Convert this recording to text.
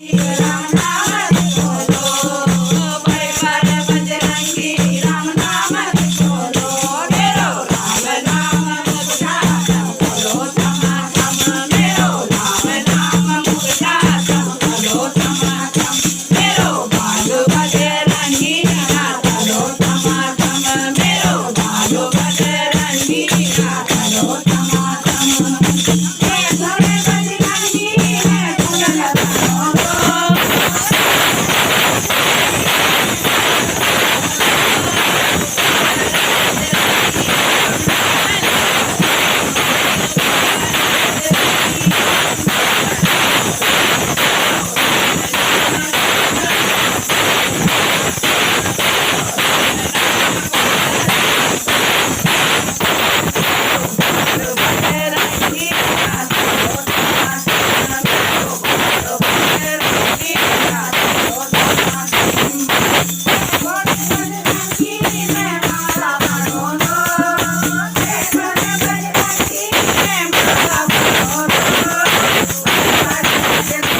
राम नाम बोलो भाई बार बजरंगी राम नाम बोलो मेरो राम नाम मुक्ता बोलो समागम मेरो राम नाम मुक्ता बोलो समागम मेरो बालू बजरंगी बोलो समागम मेरो बालू बजरंगी बोलो समागम हे घरे बजरंगी है फूल लगाओ